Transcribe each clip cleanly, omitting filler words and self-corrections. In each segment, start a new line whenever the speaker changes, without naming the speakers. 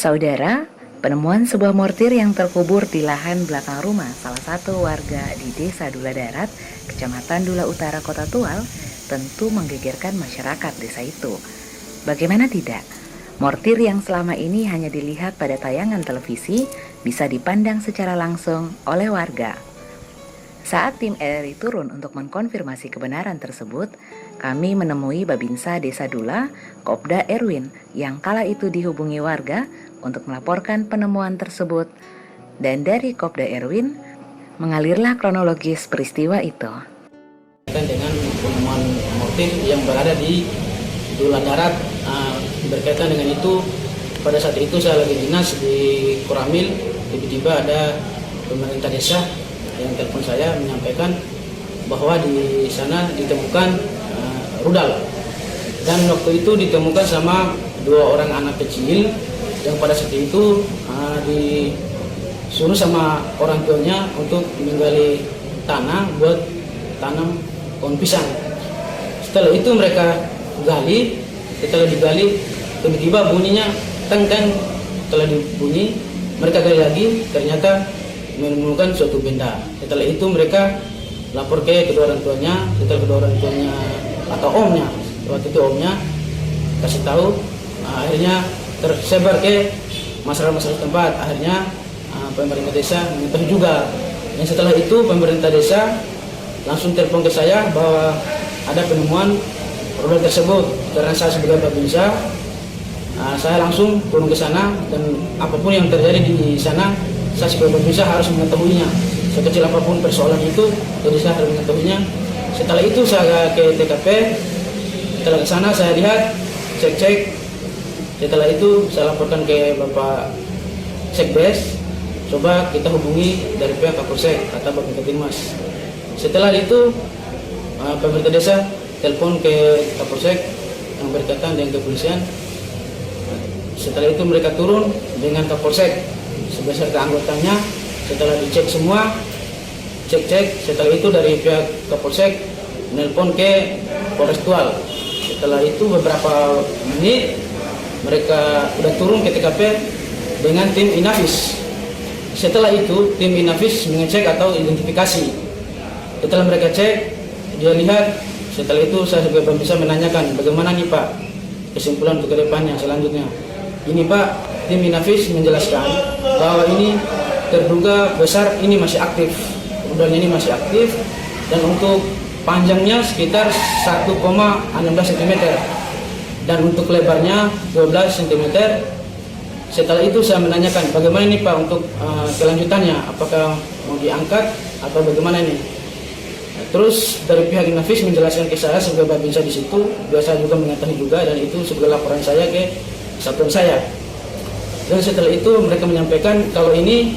Saudara, penemuan sebuah mortir yang terkubur di lahan belakang rumah salah satu warga di Desa Dula Darat, Kecamatan Dula Utara, Kota Tual, tentu menggegerkan masyarakat desa itu. Bagaimana tidak? Mortir yang selama ini hanya dilihat pada tayangan televisi bisa dipandang secara langsung oleh warga. Saat tim RRI turun untuk mengkonfirmasi kebenaran tersebut, kami menemui Babinsa Desa Dula, Kopda Erwin, yang kala itu dihubungi warga untuk melaporkan penemuan tersebut. Dan dari Kopda Erwin, mengalirlah kronologis peristiwa itu.
Dengan penemuan mortir yang berada di Dula Darat, berkaitan dengan itu, pada saat itu saya lagi dinas di Koramil, tiba-tiba ada pemerintah desa yang telepon saya menyampaikan bahwa di sana ditemukan rudal, dan waktu itu ditemukan sama 2 orang anak kecil yang pada saat itu disuruh sama orang tuanya untuk menggali tanah buat tanam pohon pisang. Setelah itu mereka gali, setelah digali tiba-tiba bunyinya teng-teng. Setelah dibunyi mereka gali lagi, ternyata menemukan suatu benda. Setelah itu mereka lapor ke kedua orang tuanya. Setelah kedua orang tuanya atau omnya, waktu itu omnya kasih tahu, akhirnya tersebar ke masyarakat tempat. Akhirnya pemerintah desa mengetahui juga. Dan setelah itu pemerintah desa langsung telepon ke saya bahwa ada penemuan rudal tersebut. Karena saya sebagai Babinsa, saya langsung turun ke sana, dan apapun yang terjadi di sana saya sebagai Babinsa harus mengetahuinya. Sekecil apapun persoalan itu, jadi saya harus mengetahuinya. Setelah itu saya ke TKP. Setelah ke sana saya lihat, cek. Setelah itu saya laporkan ke Bapak Sekdes. Coba kita hubungi dari pihak Kapolsek atau Bapak Kapolmas. Setelah itu pemerintah desa telepon ke Kapolsek yang berkaitan dengan kepolisian. Setelah itu mereka turun dengan Kapolsek sebesar keanggotanya. Setelah dicek semua, cek. Setelah itu dari pihak Kapolsek menelpon ke Polres Tual. Setelah itu beberapa menit mereka sudah turun ke TKP dengan tim Inafis. Setelah itu tim Inafis mengecek atau identifikasi. Setelah mereka cek, dia lihat. Setelah itu saya juga bisa menanyakan bagaimana nih Pak kesimpulan untuk kedepannya selanjutnya. Ini Pak, tim Inafis menjelaskan bahwa ini terduga besar ini masih aktif, rudalnya ini masih aktif, dan untuk panjangnya sekitar 1,16 cm dan untuk lebarnya 12 cm. Setelah itu saya menanyakan bagaimana ini Pak untuk kelanjutannya, apakah mau diangkat atau bagaimana ini. Terus dari pihak Inafis menjelaskan ke saya sebagai Babinsa di situ, biasa juga mengetahui juga, dan itu sebagai laporan saya ke satuan saya. Dan setelah itu mereka menyampaikan kalau ini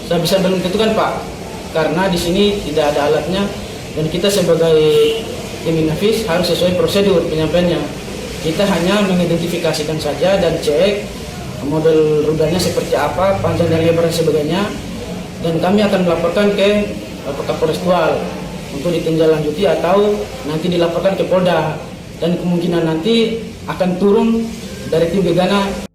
saya bisa belum tentukan Pak, karena di sini tidak ada alatnya, dan kita sebagai tim Inafis harus sesuai prosedur penyampaiannya. Kita hanya mengidentifikasikan saja dan cek model rudalnya seperti apa, panjang dan lebar dan sebagainya, dan kami akan melaporkan ke Kapolres Tual untuk ditindaklanjuti atau nanti dilaporkan ke Polda, dan kemungkinan nanti akan turun dari tim Gegana.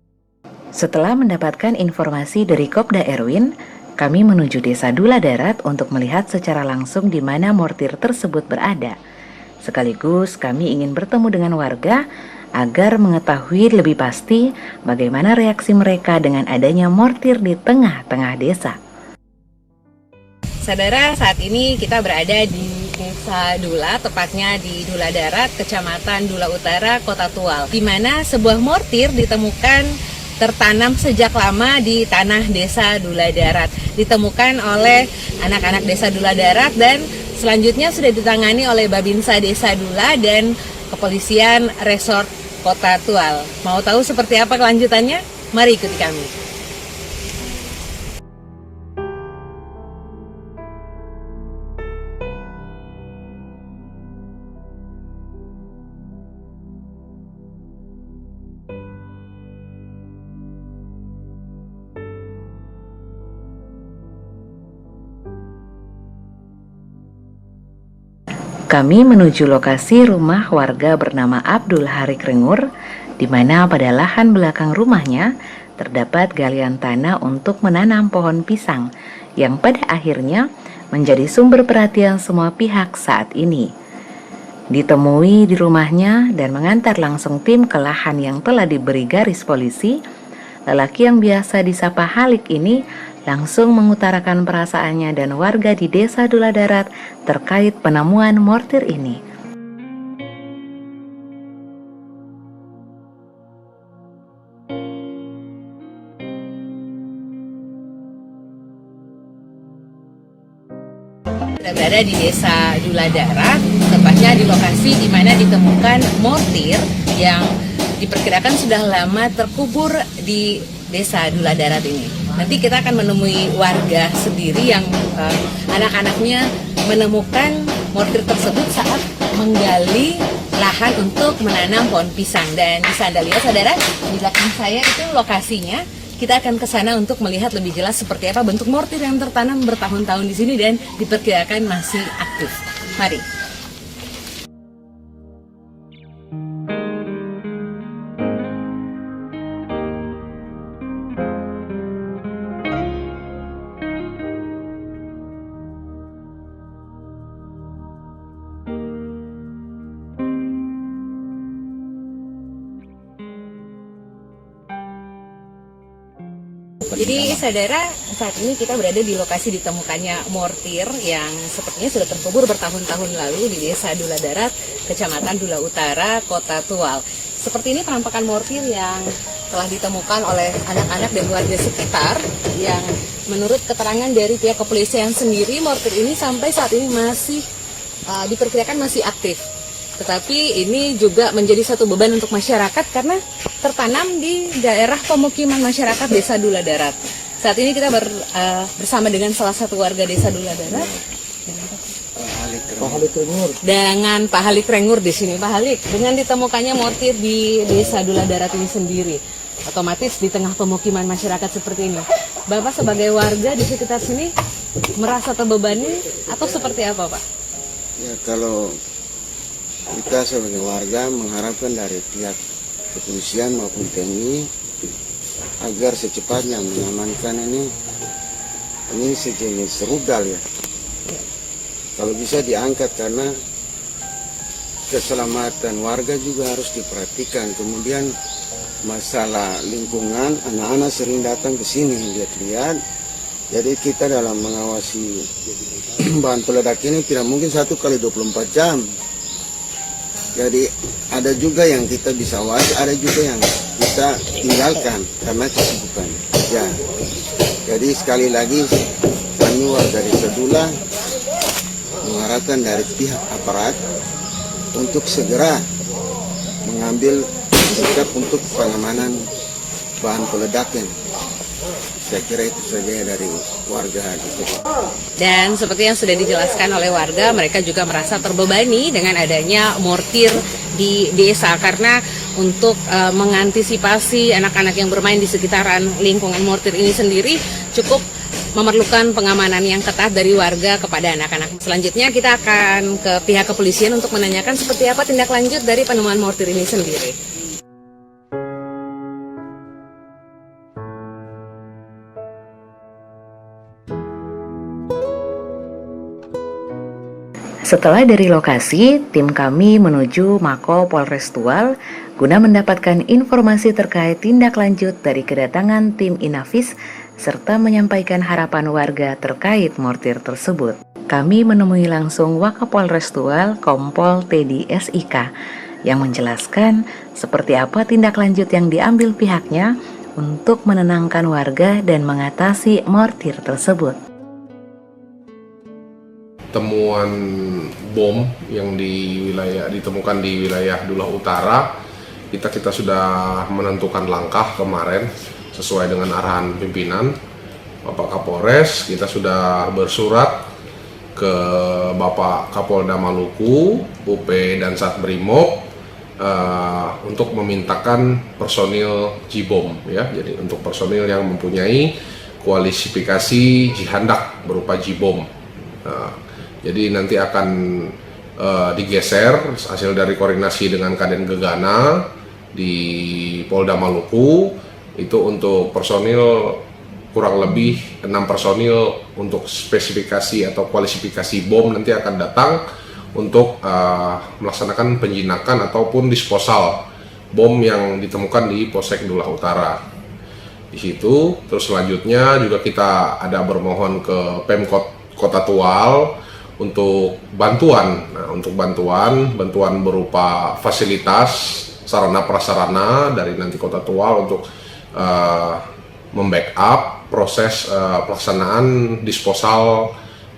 Setelah mendapatkan informasi dari Kopda Erwin, kami menuju Desa Dula Darat untuk melihat secara langsung di mana mortir tersebut berada. Sekaligus kami ingin bertemu dengan warga agar mengetahui lebih pasti bagaimana reaksi mereka dengan adanya mortir di tengah-tengah desa.
Saudara, saat ini kita berada di Desa Dula, tepatnya di Dula Darat, Kecamatan Dula Utara, Kota Tual, di mana sebuah mortir ditemukan tertanam sejak lama di tanah Desa Dula Darat. Ditemukan oleh anak-anak Desa Dula Darat, dan selanjutnya sudah ditangani oleh Babinsa Desa Dula dan Kepolisian Resort Kota Tual. Mau tahu seperti apa kelanjutannya? Mari ikuti kami.
Kami menuju lokasi rumah warga bernama Abdul Harik Rengur, di mana pada lahan belakang rumahnya terdapat galian tanah untuk menanam pohon pisang yang pada akhirnya menjadi sumber perhatian semua pihak saat ini. Ditemui di rumahnya dan mengantar langsung tim ke lahan yang telah diberi garis polisi, lelaki yang biasa disapa Halik ini langsung mengutarakan perasaannya dan warga di Desa Dula Darat terkait penemuan mortir ini.
Kita berada di Desa Dula Darat, tepatnya di lokasi di mana ditemukan mortir yang diperkirakan sudah lama terkubur di Desa Dula Darat ini. Nanti kita akan menemui warga sendiri yang anak-anaknya menemukan mortir tersebut saat menggali lahan untuk menanam pohon pisang. Dan bisa Anda lihat saudara, di belakang saya itu lokasinya. Kita akan ke sana untuk melihat lebih jelas seperti apa bentuk mortir yang tertanam bertahun-tahun di sini dan diperkirakan masih aktif. Mari. Jadi saudara, saat ini kita berada di lokasi ditemukannya mortir yang sepertinya sudah terkubur bertahun-tahun lalu di Desa Dula Darat, Kecamatan Dula Utara, Kota Tual. Seperti ini penampakan mortir yang telah ditemukan oleh anak-anak dan warga sekitar yang menurut keterangan dari pihak kepolisian sendiri, mortir ini sampai saat ini masih diperkirakan masih aktif. Tetapi ini juga menjadi satu beban untuk masyarakat karena tertanam di daerah pemukiman masyarakat Desa Dula Darat. Saat ini kita bersama dengan salah satu warga Desa Dula Darat, dengan Pak Halik Rengur di sini. Pak Halik, dengan ditemukannya mortir di Desa Dula Darat ini sendiri, otomatis di tengah pemukiman masyarakat seperti ini, Bapak sebagai warga di sekitar sini merasa terbebani atau seperti apa, Pak?
Ya, kalau kita sebagai warga mengharapkan dari pihak kepolisian maupun TNI agar secepatnya mengamankan ini sejenis rudal ya. Kalau bisa diangkat karena keselamatan warga juga harus diperhatikan. Kemudian masalah lingkungan, anak-anak sering datang ke sini lihat-lihat. Jadi kita dalam mengawasi bahan peledak ini tidak mungkin 1 kali 24 jam. Jadi ada juga yang kita bisa awasi, ada juga yang kita tinggalkan karena kesibukan. Ya, jadi sekali lagi kami warga Desa Dula mengharapkan dari pihak aparat untuk segera mengambil sikap untuk pengamanan bahan peledak ini. Saya kira itu saja dari warga gitu.
Dan seperti yang sudah dijelaskan oleh warga, mereka juga merasa terbebani dengan adanya mortir di desa karena untuk mengantisipasi anak-anak yang bermain di sekitaran lingkungan mortir ini sendiri cukup memerlukan pengamanan yang ketat dari warga kepada anak-anak. Selanjutnya kita akan ke pihak kepolisian untuk menanyakan seperti apa tindak lanjut dari penemuan mortir ini sendiri.
Setelah dari lokasi, tim kami menuju Mako Polres Tual guna mendapatkan informasi terkait tindak lanjut dari kedatangan tim Inavis serta menyampaikan harapan warga terkait mortir tersebut. Kami menemui langsung Wakapolres Tual Kompol Teddy SIK yang menjelaskan seperti apa tindak lanjut yang diambil pihaknya untuk menenangkan warga dan mengatasi mortir tersebut.
Temuan bom yang ditemukan di wilayah Dula Utara, kita sudah menentukan langkah kemarin sesuai dengan arahan pimpinan Bapak Kapolres. Kita sudah bersurat ke Bapak Kapolda Maluku, UP dan Satbrimob untuk memintakan personil Jibom ya. Jadi untuk personil yang mempunyai kualifikasi jihandak berupa Jibom. Jadi nanti akan digeser hasil dari koordinasi dengan Kaden Gegana di Polda Maluku Itu untuk personil kurang lebih 6 personil untuk spesifikasi atau kualifikasi bom nanti akan datang untuk melaksanakan penjinakan ataupun disposal bom yang ditemukan di Polsek Dula Utara. Di situ, terus selanjutnya juga kita ada bermohon ke Pemkot Kota Tual untuk bantuan. Nah, untuk bantuan berupa fasilitas sarana prasarana dari nanti Kota Tual untuk membackup proses pelaksanaan disposal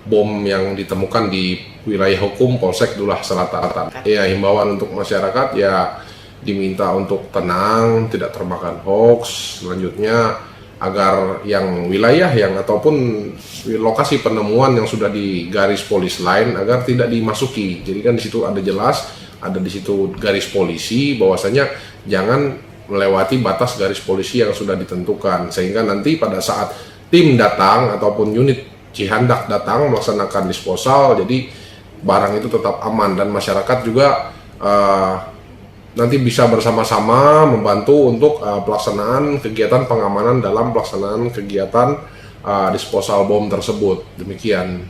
bom yang ditemukan di wilayah hukum Polsek Dula Selatan. Ya, himbauan untuk masyarakat ya diminta untuk tenang, tidak termakan hoax. Selanjutnya agar yang wilayah yang ataupun lokasi penemuan yang sudah di garis polis line agar tidak dimasuki. Jadi kan di situ ada jelas, ada di situ garis polisi bahwasanya jangan melewati batas garis polisi yang sudah ditentukan, sehingga nanti pada saat tim datang ataupun unit Cihandak datang melaksanakan disposal, jadi barang itu tetap aman dan masyarakat juga nanti bisa bersama-sama membantu untuk pelaksanaan kegiatan pengamanan dalam pelaksanaan kegiatan disposal bom tersebut. Demikian.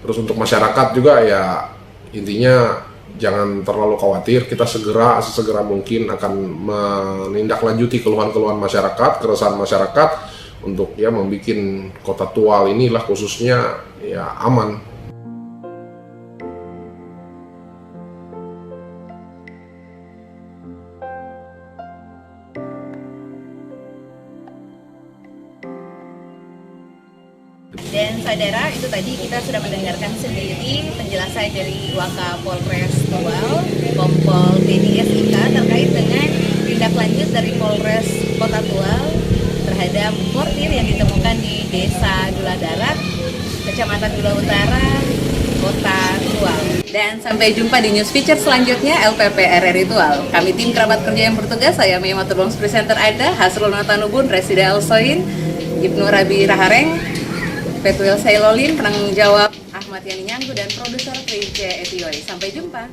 Terus untuk masyarakat juga ya intinya jangan terlalu khawatir, kita sesegera mungkin akan menindaklanjuti keluhan-keluhan masyarakat, keresahan masyarakat untuk ya membuat Kota Tual inilah khususnya ya aman.
Dan saudara, itu tadi kita sudah mendengarkan sendiri penjelasan dari Wakapolres Tual, Kompol Teddy SIK terkait dengan tindak lanjut dari Polres Kota Tual terhadap mortir yang ditemukan di Desa Dula Darat, Kecamatan Dula Utara, Kota Tual. Dan sampai jumpa di news feature selanjutnya LPP RRI Tual. Kami tim kerabat kerja yang bertugas, saya Mia Maturbangs presenter Aida, Hasrul Natanubun, Resida Elsoin, Ibnu Rabi Rahareng, Petuil Sailolin, penanggung jawab Ahmad Yani Nyanggu, dan produser Trijaya Etioi. Sampai jumpa.